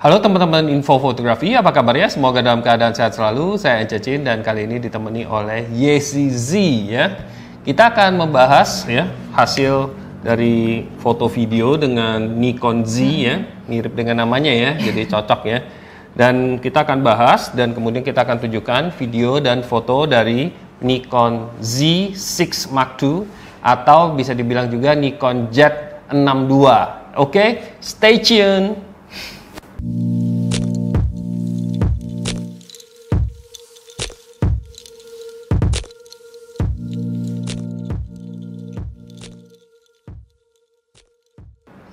Halo teman-teman Info Fotografi, apa kabar ya? Semoga dalam keadaan sehat selalu. Saya Encecin dan kali ini ditemani oleh Yesi Z ya. Kita akan membahas ya hasil dari foto video dengan Nikon Z ya, mirip dengan namanya ya, jadi cocok ya. Dan kita akan bahas dan kemudian kita akan tunjukkan video dan foto dari Nikon Z6 Mark II atau bisa dibilang juga Nikon Z62. Oke, stay tune.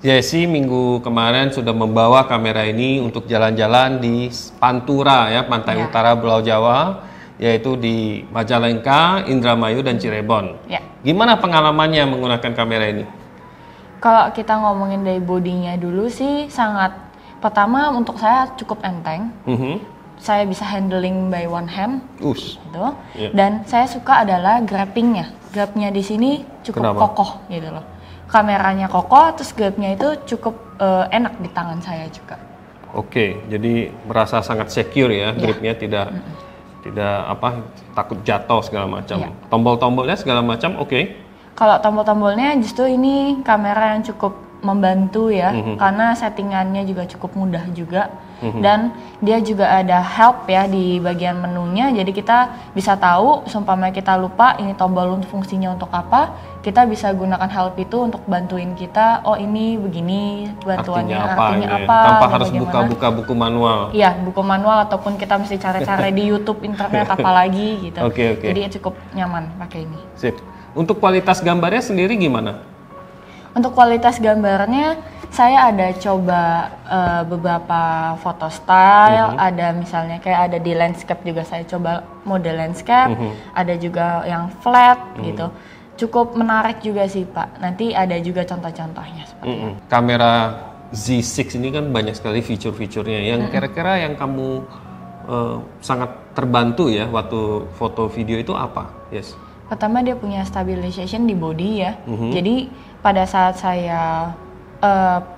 Yesi minggu kemarin sudah membawa kamera ini untuk jalan-jalan di Pantura ya, pantai utara Pulau Jawa, yaitu di Majalengka, Indramayu dan Cirebon. Ya. Gimana pengalamannya menggunakan kamera ini? Kalau kita ngomongin dari bodinya dulu sih pertama untuk saya cukup enteng. Saya bisa handling by one hand, gitu. Dan saya suka adalah grabnya. Grabnya di sini cukup kokoh gitu loh. Kameranya kokoh, terus grabnya itu cukup enak di tangan saya juga. Oke, jadi merasa sangat secure ya, gripnya tidak takut jatuh segala macam. Tombol-tombolnya segala macam, oke. Kalau tombol-tombolnya justru ini kamera yang cukup membantu ya, karena settingannya juga cukup mudah juga. Dan dia juga ada help ya di bagian menunya, jadi kita bisa tahu seumpama kita lupa ini tombol untuk fungsinya untuk apa, kita bisa gunakan help itu untuk bantuin kita, oh ini begini bantuannya artinya apa tanpa harus buka-buka buku manual. Iya, buku manual ataupun kita mesti cari-cari di YouTube, internet apalagi gitu. Jadi cukup nyaman pakai ini. Sip. Untuk kualitas gambarnya sendiri gimana? Untuk kualitas gambarnya, saya ada coba beberapa foto style, ada misalnya kayak ada di landscape juga saya coba mode landscape, ada juga yang flat gitu. Cukup menarik juga sih Pak, nanti ada juga contoh-contohnya seperti itu. Kamera Z6 ini kan banyak sekali fitur-fiturnya, yang kira-kira yang kamu sangat terbantu ya waktu foto video itu apa? Yes. Pertama dia punya stabilization di body ya, jadi pada saat saya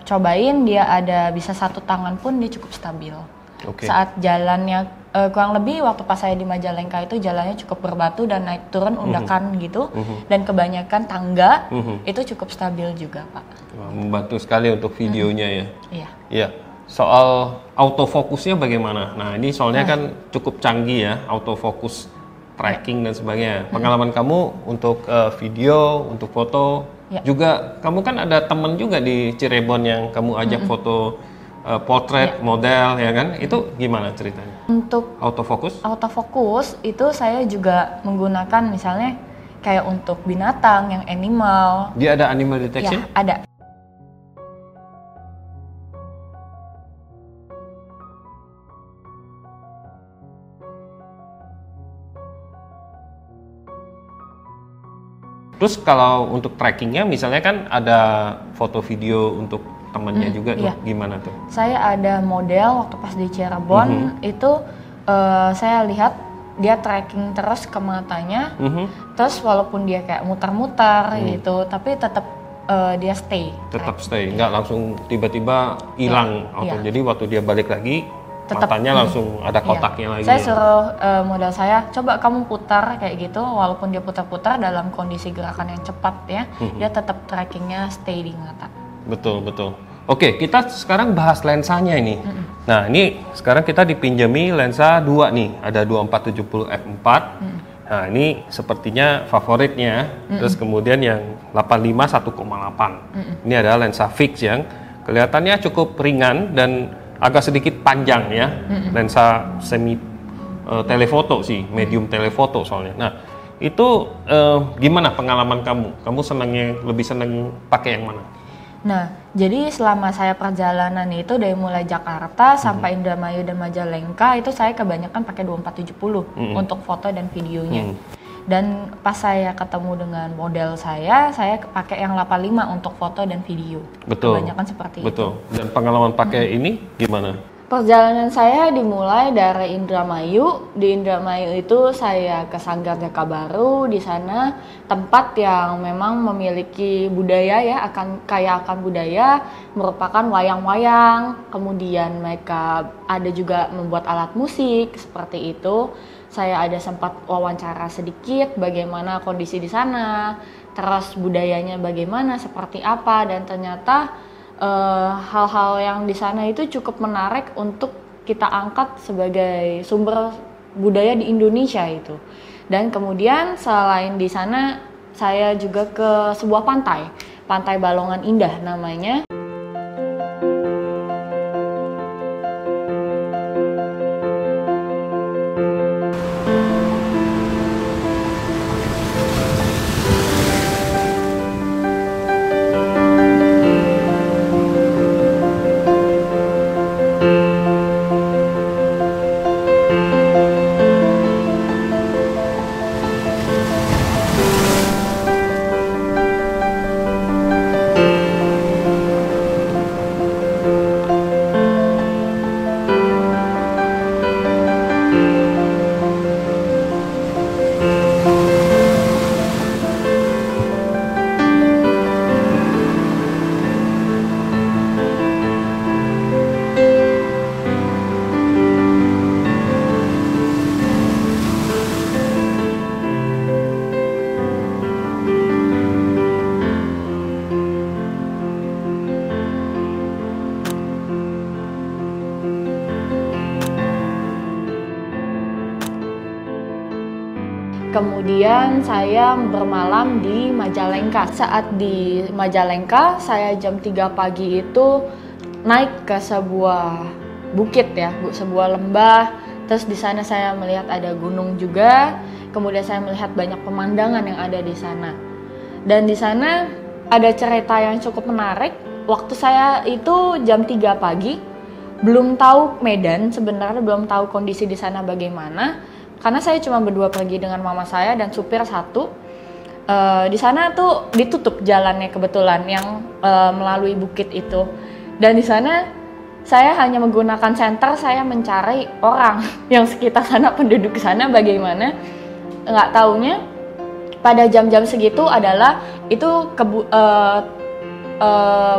cobain dia ada bisa satu tangan pun dia cukup stabil. Saat jalannya kurang lebih waktu pas saya di Majalengka itu jalannya cukup berbatu dan naik turun undakan gitu, dan kebanyakan tangga itu cukup stabil juga Pak. Membantu sekali untuk videonya ya. Iya. Soal autofokusnya bagaimana? Nah ini soalnya kan cukup canggih ya, autofokus tracking dan sebagainya. Pengalaman kamu untuk video, untuk foto, juga kamu kan ada temen juga di Cirebon yang kamu ajak foto potret, model ya kan? Itu gimana ceritanya? Untuk autofokus itu saya juga menggunakan misalnya kayak untuk binatang yang animal. Dia ada animal detection? Ya, ada. Terus kalau untuk trackingnya misalnya kan ada foto video untuk temennya juga tuh, gimana tuh? Saya ada model waktu pas di Cirebon itu saya lihat dia tracking terus ke matanya, terus walaupun dia kayak muter-muter gitu, tapi tetap dia stay. Tetap stay, nggak langsung tiba-tiba hilang. Jadi waktu dia balik lagi tetap, matanya langsung ada kotaknya lagi. Saya suruh model saya, coba kamu putar kayak gitu, walaupun dia putar-putar dalam kondisi gerakan yang cepat ya, dia tetap trackingnya stay di mata. Betul. Oke, kita sekarang bahas lensanya ini. Nah ini sekarang kita dipinjami lensa 2 nih, ada 2470 f4. Nah ini sepertinya favoritnya, terus kemudian yang 85 1,8. Ini adalah lensa fix yang kelihatannya cukup ringan dan agak sedikit panjang ya, lensa semi telefoto sih, medium telefoto soalnya. Nah itu gimana pengalaman kamu? Kamu lebih seneng pakai yang mana? Nah jadi selama saya perjalanan itu dari mulai Jakarta sampai Indramayu dan Majalengka itu saya kebanyakan pakai 2470 untuk foto dan videonya. Dan pas saya ketemu dengan model saya pakai yang 85 untuk foto dan video. Betul. Kebanyakan seperti itu. Dan pengalaman pakai ini gimana? Perjalanan saya dimulai dari Indramayu. Di Indramayu itu saya ke Sanggar Jaka Baru. Di sana tempat yang memang memiliki budaya ya, kaya akan budaya, merupakan wayang-wayang. Kemudian mereka ada juga membuat alat musik seperti itu. Saya ada sempat wawancara sedikit bagaimana kondisi di sana, terus budayanya bagaimana, seperti apa, dan ternyata hal-hal yang di sana itu cukup menarik untuk kita angkat sebagai sumber budaya di Indonesia itu. Dan kemudian selain di sana saya juga ke sebuah pantai, Pantai Balongan Indah namanya. Kemudian saya bermalam di Majalengka. Saat di Majalengka, saya jam 3 pagi itu naik ke sebuah bukit ya, sebuah lembah. Terus di sana saya melihat ada gunung juga. Kemudian saya melihat banyak pemandangan yang ada di sana. Dan di sana ada cerita yang cukup menarik. Waktu saya itu jam 3 pagi, belum tahu medan sebenarnya, belum tahu kondisi di sana bagaimana. Karena saya cuma berdua pergi dengan mama saya dan supir satu. Di sana tuh ditutup jalannya kebetulan yang melalui bukit itu. Dan di sana saya hanya menggunakan senter, saya mencari orang yang sekitar sana, penduduk sana bagaimana. Nggak taunya pada jam-jam segitu adalah itu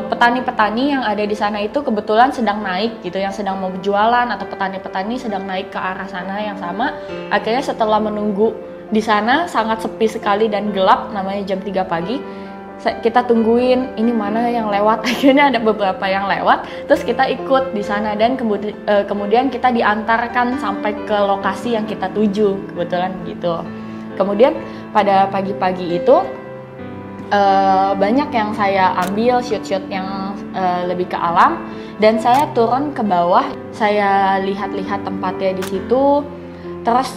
petani-petani yang ada di sana itu kebetulan sedang naik gitu, yang sedang mau berjualan, atau petani-petani sedang naik ke arah sana yang sama. Akhirnya setelah menunggu di sana sangat sepi sekali dan gelap, namanya jam 3 pagi, kita tungguin ini mana yang lewat. Akhirnya ada beberapa yang lewat, terus kita ikut di sana dan kemudian kita diantarkan sampai ke lokasi yang kita tuju, kebetulan gitu. Kemudian pada pagi-pagi itu banyak yang saya ambil shoot-shoot yang lebih ke alam, dan saya turun ke bawah, saya lihat-lihat tempatnya di situ, terus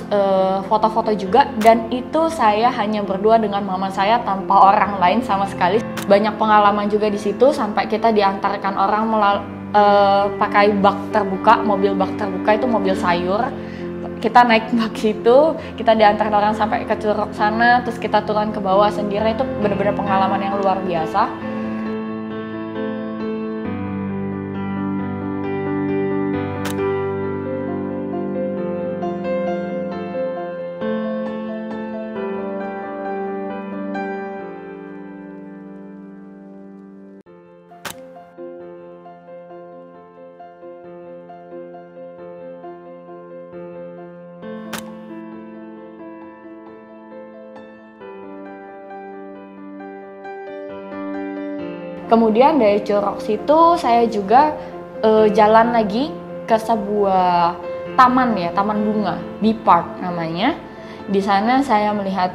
foto-foto juga. Dan itu saya hanya berdua dengan mama saya tanpa orang lain sama sekali. Banyak pengalaman juga di situ, sampai kita diantarkan orang pakai bak terbuka, mobil bak terbuka itu mobil sayur. Kita naik bak situ, kita diantar orang sampai ke Curug sana, terus kita turun ke bawah sendiri. Itu benar-benar pengalaman yang luar biasa. Kemudian dari Curug situ saya juga jalan lagi ke sebuah taman ya, taman bunga, Bee Park namanya. Di sana saya melihat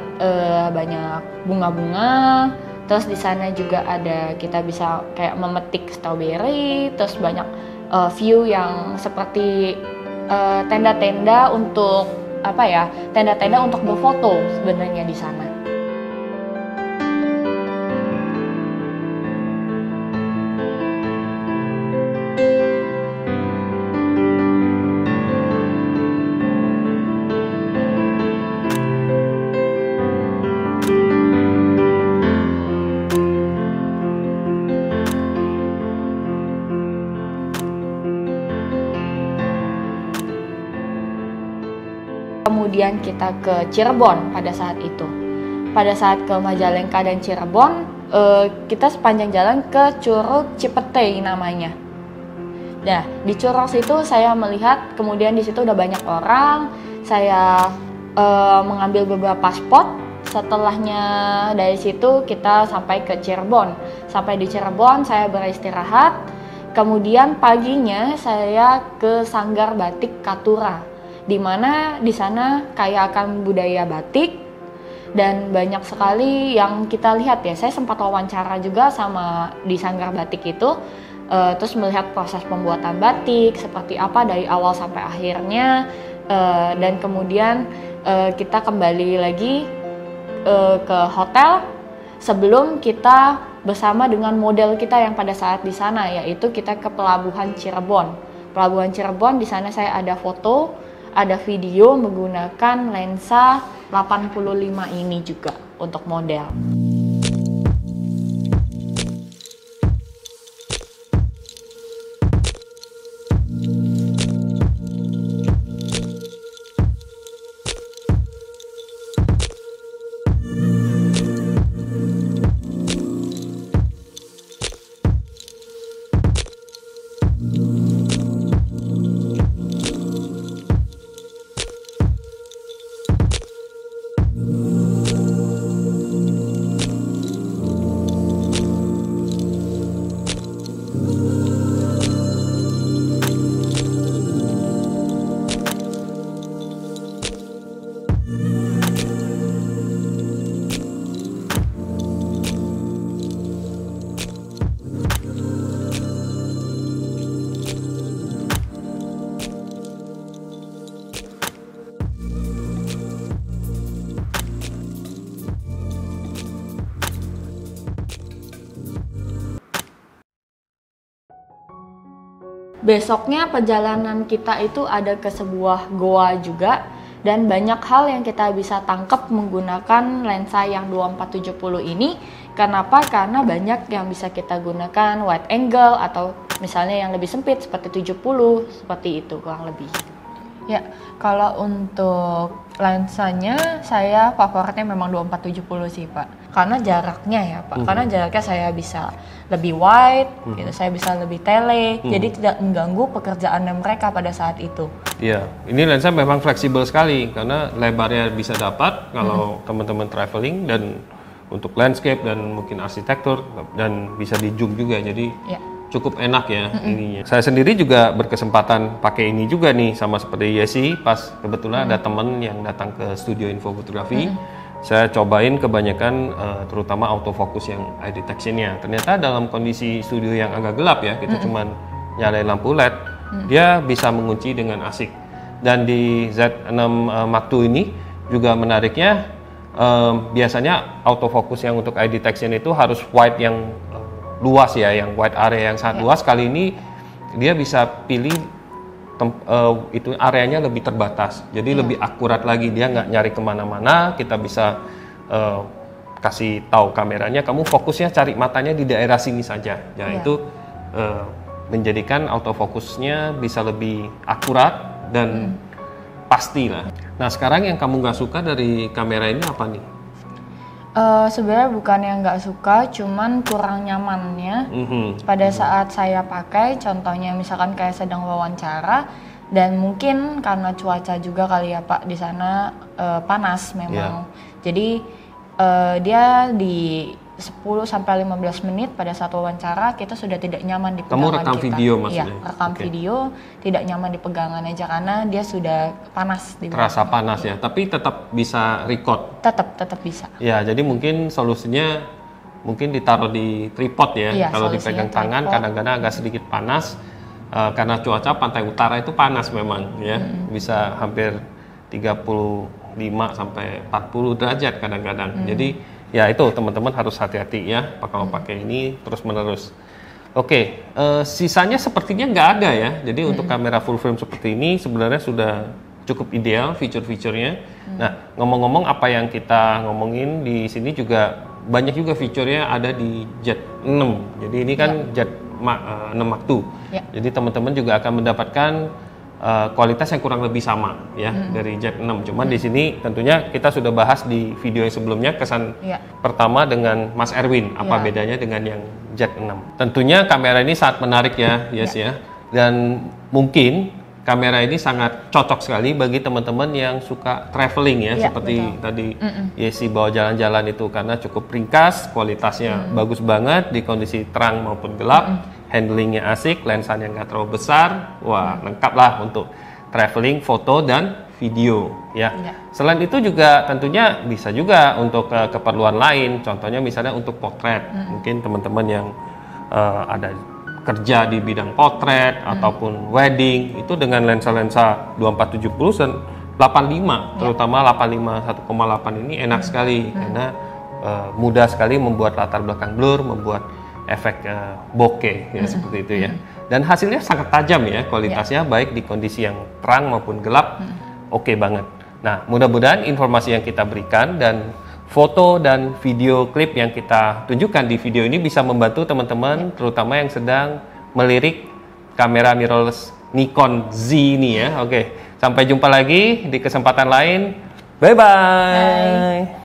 banyak bunga-bunga. Terus di sana juga ada, kita bisa kayak memetik strawberry. Terus banyak view yang seperti tenda-tenda untuk apa ya? Tenda-tenda untuk berfoto sebenarnya di sana. kemudian kita ke Cirebon pada saat itu. Pada saat ke Majalengka dan Cirebon, kita sepanjang jalan ke Curug Cipete namanya. Nah, di Curug situ saya melihat, kemudian di situ udah banyak orang. Saya mengambil beberapa spot. Setelahnya dari situ kita sampai ke Cirebon. Sampai di Cirebon saya beristirahat. Kemudian paginya saya ke Sanggar Batik Katura, di mana di sana kaya akan budaya batik dan banyak sekali yang kita lihat ya. Saya sempat wawancara juga sama di Sanggar Batik itu, terus melihat proses pembuatan batik seperti apa dari awal sampai akhirnya, dan kemudian kita kembali lagi ke hotel sebelum kita bersama dengan model kita yang pada saat di sana, yaitu kita ke Pelabuhan Cirebon. Pelabuhan Cirebon, di sana saya ada foto, ada video menggunakan lensa 85 ini juga untuk model. Besoknya perjalanan kita itu ada ke sebuah goa juga, dan banyak hal yang kita bisa tangkap menggunakan lensa yang 2470 ini. Kenapa? Karena banyak yang bisa kita gunakan wide angle atau misalnya yang lebih sempit seperti 70, seperti itu kurang lebih. Ya, kalau untuk lensanya saya favoritnya memang 2470 sih Pak. Karena jaraknya ya Pak, karena jaraknya saya bisa lebih wide, gitu, saya bisa lebih tele, jadi tidak mengganggu pekerjaan mereka pada saat itu. Iya, ini lensa memang fleksibel sekali karena lebarnya bisa dapat kalau teman-teman traveling, dan untuk landscape dan mungkin arsitektur, dan bisa di zoom juga, jadi cukup enak ya ininya. Saya sendiri juga berkesempatan pakai ini juga nih, sama seperti Yesi, pas kebetulan ada teman yang datang ke studio infofotografi. Saya cobain kebanyakan terutama autofocus yang eye detection-nya. Ternyata dalam kondisi studio yang agak gelap ya, kita cuman nyalain lampu LED, dia bisa mengunci dengan asik. Dan di Z6 Mark II ini juga menariknya, biasanya autofocus yang untuk eye detection itu harus wide yang luas ya, yang wide area yang sangat luas. Kali ini dia bisa pilih itu areanya lebih terbatas, jadi lebih akurat lagi. Dia nggak nyari kemana-mana, kita bisa kasih tahu kameranya, kamu fokusnya cari matanya di daerah sini saja. Ya itu menjadikan autofokusnya bisa lebih akurat dan pasti lah. Nah sekarang yang kamu nggak suka dari kamera ini apa nih? Sebenarnya bukan yang nggak suka, cuman kurang nyamannya pada saat saya pakai. Contohnya misalkan kayak sedang wawancara, dan mungkin karena cuaca juga kali ya Pak, di sana panas memang. Jadi dia di 10-15 menit pada saat wawancara kita sudah tidak nyaman di pegangan. Kamu rekam kita. Video maksudnya? Iya, rekam video, tidak nyaman di pegangan aja karena dia sudah panas di terasa panas ya, tapi tetap bisa record. Tetap bisa. Ya, jadi mungkin solusinya mungkin ditaruh di tripod ya. Kalau dipegang tangan kadang-kadang agak sedikit panas karena cuaca pantai utara itu panas memang ya. Bisa hampir 35 sampai 40 derajat kadang-kadang. Jadi ya itu teman-teman harus hati-hati ya kalau pakai ini terus-menerus. Oke, sisanya sepertinya nggak ada ya. Jadi untuk kamera full frame seperti ini sebenarnya sudah cukup ideal fitur-fiturnya. Nah, ngomong-ngomong apa yang kita ngomongin di sini juga banyak juga fiturnya ada di Z6. Jadi ini kan Z6 Mark II. Jadi teman-teman juga akan mendapatkan kualitas yang kurang lebih sama ya dari Z6. Cuman di sini tentunya kita sudah bahas di video yang sebelumnya kesan pertama dengan Mas Erwin apa bedanya dengan yang Z6. Tentunya kamera ini sangat menarik ya, ya. Dan mungkin kamera ini sangat cocok sekali bagi teman-teman yang suka traveling ya, seperti tadi Yesi bawa jalan-jalan itu karena cukup ringkas, kualitasnya bagus banget di kondisi terang maupun gelap. Handlingnya asik, lensanya nggak terlalu besar, wah lengkap lah untuk traveling, foto dan video ya. Selain itu juga tentunya bisa juga untuk keperluan lain, contohnya misalnya untuk potret, mungkin teman-teman yang ada kerja di bidang potret ataupun wedding itu dengan lensa-lensa 2470 dan 85, terutama 85 1,8 ini enak sekali karena mudah sekali membuat latar belakang blur, membuat efek bokeh ya seperti itu ya. Dan hasilnya sangat tajam ya, kualitasnya baik di kondisi yang terang maupun gelap. Oke banget. Nah, mudah-mudahan informasi yang kita berikan dan foto dan video klip yang kita tunjukkan di video ini bisa membantu teman-teman terutama yang sedang melirik kamera mirrorless Nikon Z ini ya. Oke, sampai jumpa lagi di kesempatan lain. Bye-bye.